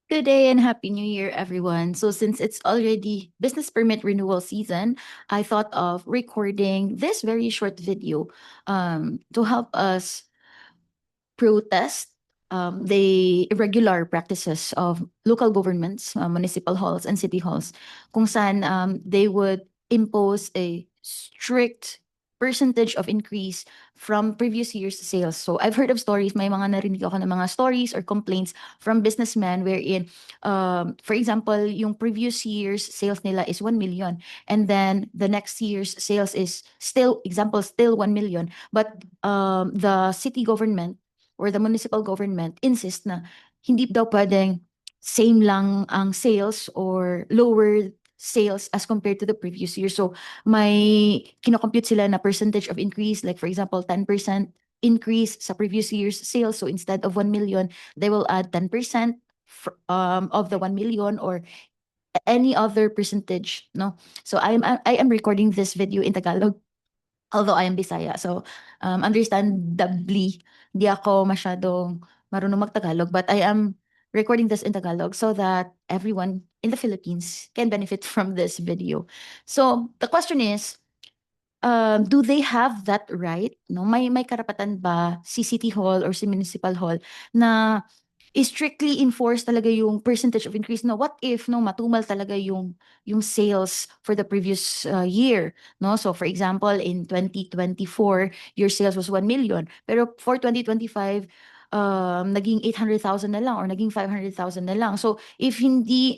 Good day and Happy New Year, everyone. So, since it's already business permit renewal season, I thought of recording this very short video to help us protest the irregular practices of local governments, municipal halls, and city halls, kung saan they would impose a strict percentage of increase from previous year's sales. So I've heard of stories, may mga narinig ako ng mga stories or complaints from businessmen wherein, for example, yung previous year's sales nila is 1 million and then the next year's sales is still, example, still 1 million, but the city government or the municipal government insist na hindi daw pwedeng same lang ang sales or lower sales as compared to the previous year. So may kinocompute sila na percentage of increase, like for example, 10% increase sa previous year's sales. So instead of 1 million, they will add 10% of the 1 million or any other percentage, no? So I am recording this video in Tagalog, although I am Bisaya. So, understandably, di ako masyadong marunong magtagalog, but I am recording this in Tagalog so that everyone in the Philippines can benefit from this video. So, the question is, do they have that right? No, may karapatan ba si City Hall or si Municipal Hall na strictly enforce talaga yung percentage of increase? No, what if no matumal talaga yung sales for the previous year, no? So for example, in 2024, your sales was 1 million, pero for 2025 naging 800,000 na lang or naging 500,000 na lang. So if the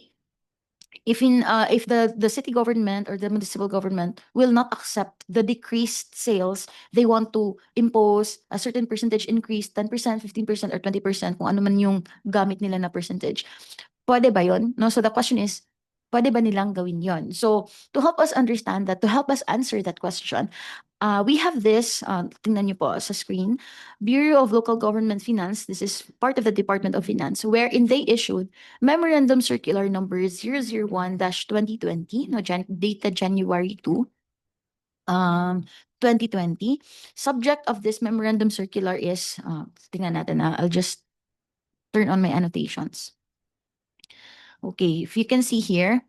city government or the municipal government will not accept the decreased sales, they want to impose a certain percentage increase, 10%, 15%, or 20%, kung ano man yung gamit nila na percentage. Pwede ba yun? No? So the question is, pwede ba nilang gawin yon? So to help us understand that, to help us answer that question, we have this, tingnan niyo po sa screen, Bureau of Local Government Finance. This is part of the Department of Finance, wherein they issued Memorandum Circular number 001-2020, no, dated January 2, 2020. Subject of this Memorandum Circular is, tingnan natin na, I'll just turn on my annotations. Okay, if you can see here,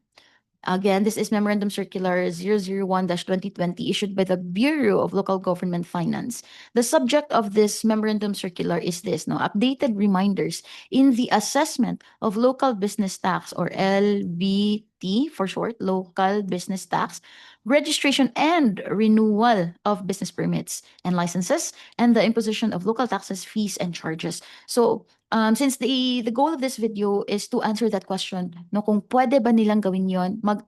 again, this is Memorandum Circular 001-2020 issued by the Bureau of Local Government Finance. The subject of this Memorandum Circular is this, no, updated reminders in the assessment of local business tax or LBT for short, local business tax, registration and renewal of business permits and licenses, and the imposition of local taxes, fees, and charges. So since the goal of this video is to answer that question, no, kung pwede ba nilang gawin yon, mag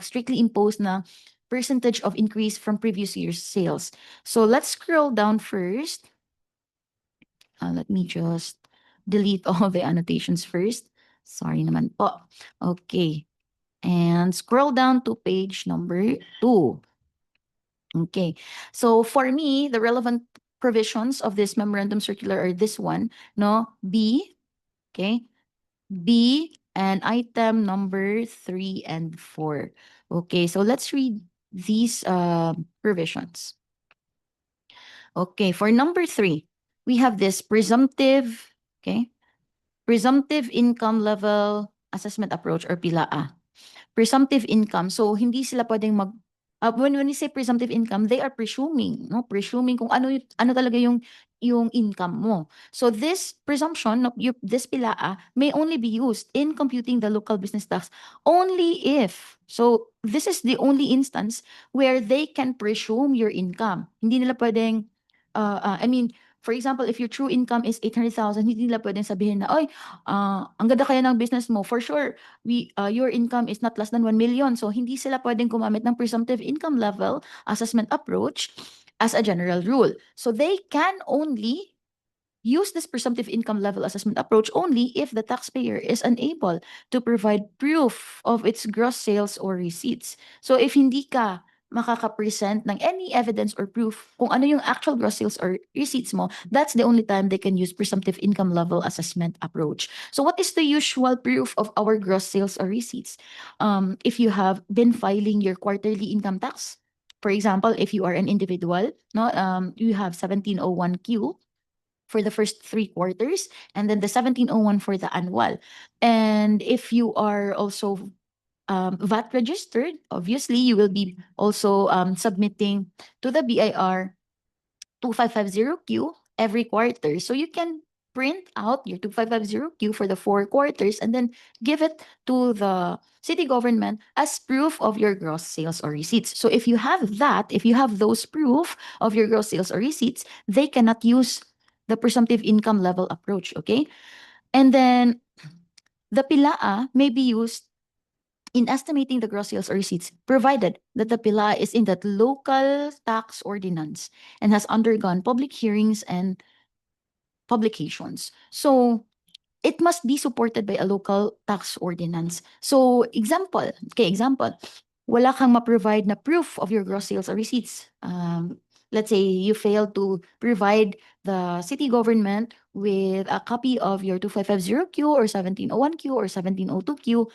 strictly impose na percentage of increase from previous year's sales. So let's scroll down first. Let me just delete all the annotations first. Sorry naman po. Okay. And scroll down to page number 2. Okay. So for me, the relevant provisions of this memorandum circular are this one, no? B, okay? B and item number 3 and 4. Okay, so let's read these provisions. Okay, for number 3, we have this presumptive, okay, presumptive income level assessment approach or PILA-A. Presumptive income. So, hindi sila pwedeng when we say presumptive income, they are presuming, no? Presuming kung ano talaga yung income mo. So this presumption, no, this PILA-A may only be used in computing the local business tax only if, so this is the only instance where they can presume your income. Hindi nila pwedeng, I mean, for example, if your true income is 800,000, hindi nila pwedeng sabihin na, oy, ang ganda kaya ng business mo, for sure, your income is not less than 1 million. So, hindi sila pwedeng gumamit ng presumptive income level assessment approach as a general rule. So, they can only use this presumptive income level assessment approach only if the taxpayer is unable to provide proof of its gross sales or receipts. So, if hindi ka makaka-present ng any evidence or proof kung ano yung actual gross sales or receipts mo, that's the only time they can use presumptive income level assessment approach. So what is the usual proof of our gross sales or receipts? If you have been filing your quarterly income tax, for example, if you are an individual, no, you have 1701Q, for the first 3 quarters, and then the 1701 for the annual. And if you are also VAT registered, obviously you will be also submitting to the BIR 2550Q every quarter. So you can print out your 2550Q for the 4 quarters and then give it to the city government as proof of your gross sales or receipts. So if you have that, if you have those proof of your gross sales or receipts, they cannot use the presumptive income level approach, okay? And then the PILAA may be used in estimating the gross sales or receipts, provided that the PILAA is in that local tax ordinance and has undergone public hearings and publications. So it must be supported by a local tax ordinance. So example, wala kang ma-provide na proof of your gross sales or receipts. Let's say you fail to provide the city government with a copy of your 2550Q or 1701Q or 1702Q.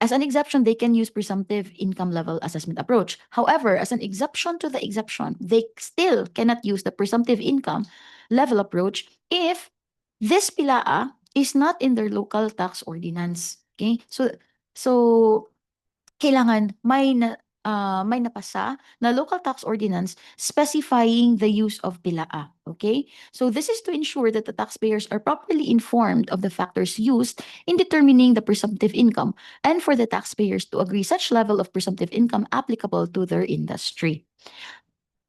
As an exception, they can use presumptive income level assessment approach. However, as an exception to the exception, they still cannot use the presumptive income level approach if this PILAA is not in their local tax ordinance. Okay? So kailangan may napasa na local tax ordinance specifying the use of PILAA. Okay? So this is to ensure that the taxpayers are properly informed of the factors used in determining the presumptive income and for the taxpayers to agree such level of presumptive income applicable to their industry.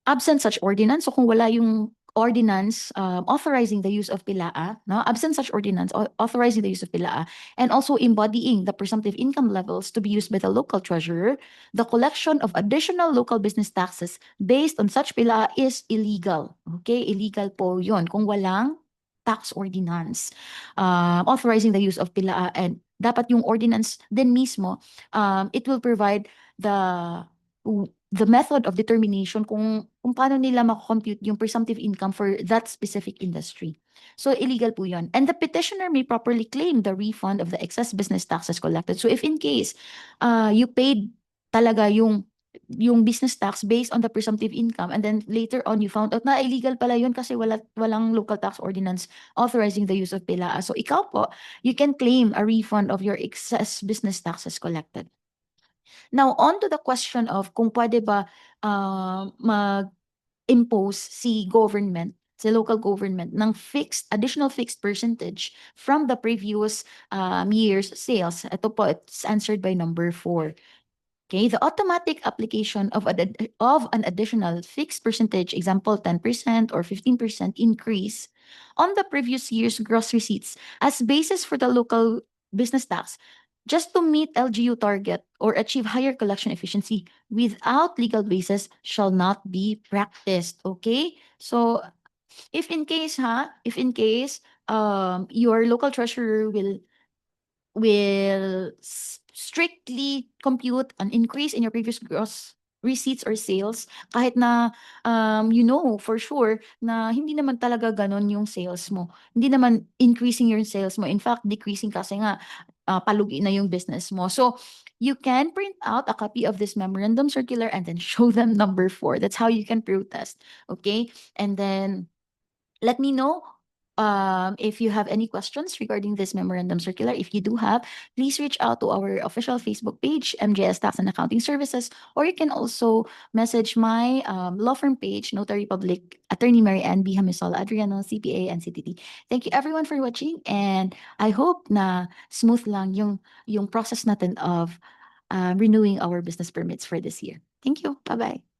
Absent such ordinance, so kung wala yung ordinance authorizing the use of PILAA, no? Absent such ordinance authorizing the use of PILAA and also embodying the presumptive income levels to be used by the local treasurer, the collection of additional local business taxes based on such PILAA is illegal. Okay? Illegal po yun kung walang tax ordinance authorizing the use of PILAA, and dapat yung ordinance din mismo, it will provide the method of determination kung paano nila makakompute yung presumptive income for that specific industry. So, illegal po yun. And the petitioner may properly claim the refund of the excess business taxes collected. So, if in case you paid talaga yung business tax based on the presumptive income and then later on you found out na illegal pala yun kasi walang local tax ordinance authorizing the use of PILAA. So, ikaw po, you can claim a refund of your excess business taxes collected. Now, on to the question of kung pwede ba mag-impose si local government ng additional fixed percentage from the previous year's sales. Ito po, it's answered by number 4. Okay, the automatic application of an additional fixed percentage, example 10% or 15% increase on the previous year's gross receipts as basis for the local business tax, just to meet LGU target or achieve higher collection efficiency without legal basis shall not be practiced. Okay? So, if in case your local treasurer will strictly compute an increase in your previous gross receipts or sales kahit na you know for sure na hindi naman talaga ganon yung sales mo. Hindi naman increasing yung sales mo. In fact, decreasing kasi nga palugi na yung business mo. So, you can print out a copy of this memorandum circular and then show them number 4. That's how you can protest. Okay? And then, let me know if you have any questions regarding this memorandum circular. If you do have, please reach out to our official Facebook page, MJS Tax and Accounting Services, or you can also message my law firm page, Notary Public Attorney Mary Ann B. Hamisola Adriano, CPA and CTT. Thank you everyone for watching, and I hope na smooth lang yung process natin of renewing our business permits for this year. Thank you. Bye-bye.